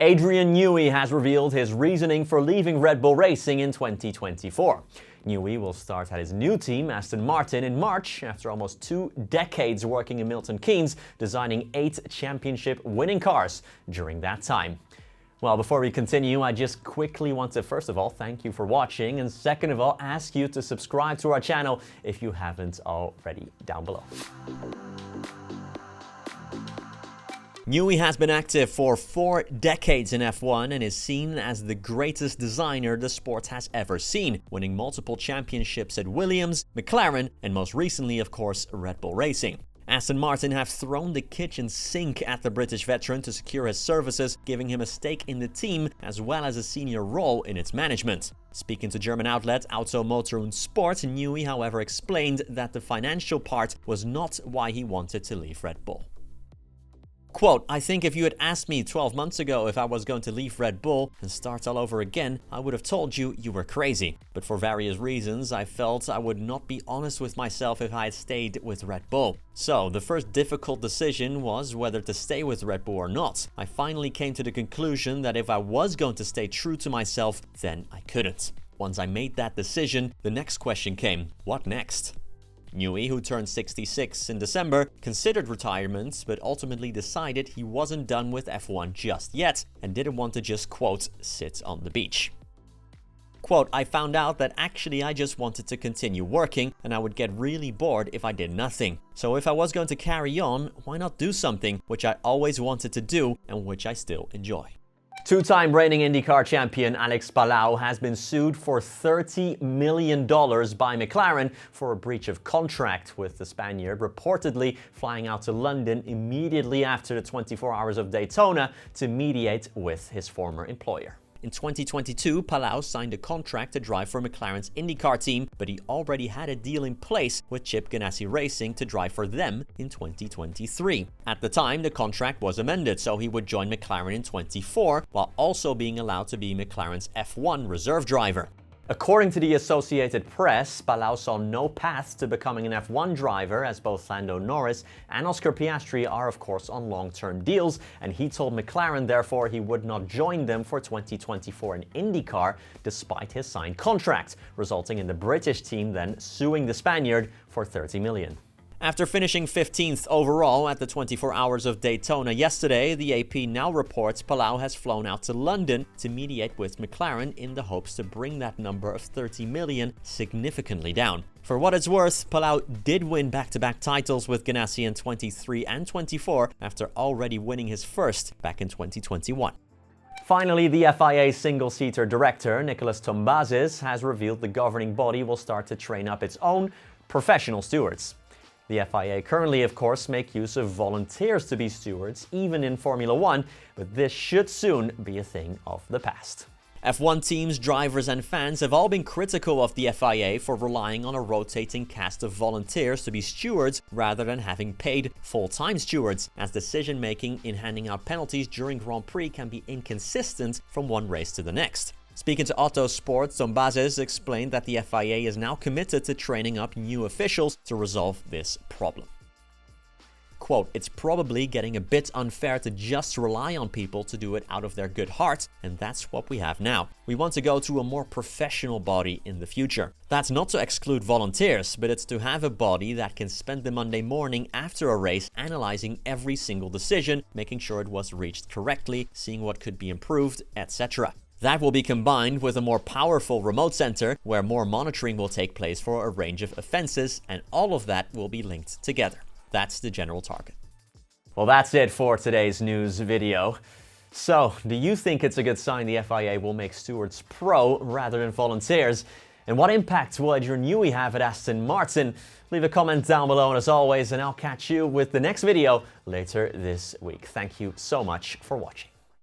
Adrian Newey has revealed his reasoning for leaving Red Bull Racing in 2024. Newey will start at his new team, Aston Martin, in March after almost 2 decades working in Milton Keynes, designing 8 championship-winning cars during that time. Well, before we continue, I just quickly want to first of all thank you for watching, and second of all ask you to subscribe to our channel if you haven't already down below. Newey has been active for 4 decades in F1 and is seen as the greatest designer the sport has ever seen, winning multiple championships at Williams, McLaren, and most recently, of course, Red Bull Racing. Aston Martin have thrown the kitchen sink at the British veteran to secure his services, giving him a stake in the team as well as a senior role in its management. Speaking to German outlet Auto Motor und Sport, Newey, however, explained that the financial part was not why he wanted to leave Red Bull. Quote, "I think if you had asked me 12 months ago if I was going to leave Red Bull and start all over again, I would have told you were crazy. But for various reasons, I felt I would not be honest with myself if I had stayed with Red Bull. So, the first difficult decision was whether to stay with Red Bull or not. I finally came to the conclusion that if I was going to stay true to myself, then I couldn't. Once I made that decision, the next question came, what next?" Newey, who turned 66 in December, considered retirement, but ultimately decided he wasn't done with F1 just yet and didn't want to just, quote, sit on the beach. Quote, "I found out that actually I just wanted to continue working and I would get really bored if I did nothing. So if I was going to carry on, why not do something which I always wanted to do and which I still enjoy." Two-time reigning IndyCar champion Alex Palou has been sued for $30 million by McLaren for a breach of contract, with the Spaniard reportedly flying out to London immediately after the 24 Hours of Daytona to mediate with his former employer. In 2022, Palou signed a contract to drive for McLaren's IndyCar team, but he already had a deal in place with Chip Ganassi Racing to drive for them in 2023. At the time, the contract was amended, so he would join McLaren in 24, while also being allowed to be McLaren's F1 reserve driver. According to the Associated Press, Palou saw no path to becoming an F1 driver, as both Lando Norris and Oscar Piastri are of course on long-term deals, and he told McLaren therefore he would not join them for 2024 in IndyCar despite his signed contract, resulting in the British team then suing the Spaniard for $30 million. After finishing 15th overall at the 24 Hours of Daytona yesterday, the AP now reports Palou has flown out to London to mediate with McLaren in the hopes to bring that number of $30 million significantly down. For what it's worth, Palou did win back-to-back titles with Ganassi in 23 and 24 after already winning his first back in 2021. Finally, the FIA single-seater director, Nicolas Tombazis, has revealed the governing body will start to train up its own professional stewards. The FIA currently, of course, make use of volunteers to be stewards, even in Formula 1, but this should soon be a thing of the past. F1 teams, drivers and fans have all been critical of the FIA for relying on a rotating cast of volunteers to be stewards rather than having paid full-time stewards, as decision-making in handing out penalties during Grand Prix can be inconsistent from one race to the next. Speaking to Auto Sport, Tombazis explained that the FIA is now committed to training up new officials to resolve this problem. Quote, "It's probably getting a bit unfair to just rely on people to do it out of their good heart, and that's what we have now. We want to go to a more professional body in the future. That's not to exclude volunteers, but it's to have a body that can spend the Monday morning after a race analyzing every single decision, making sure it was reached correctly, seeing what could be improved, etc. That will be combined with a more powerful remote center where more monitoring will take place for a range of offenses, and all of that will be linked together. That's the general target." Well, that's it for today's news video. So, do you think it's a good sign the FIA will make stewards pro rather than volunteers? And what impact will Adrian Newey have at Aston Martin? Leave a comment down below, and as always, I'll catch you with the next video later this week. Thank you so much for watching.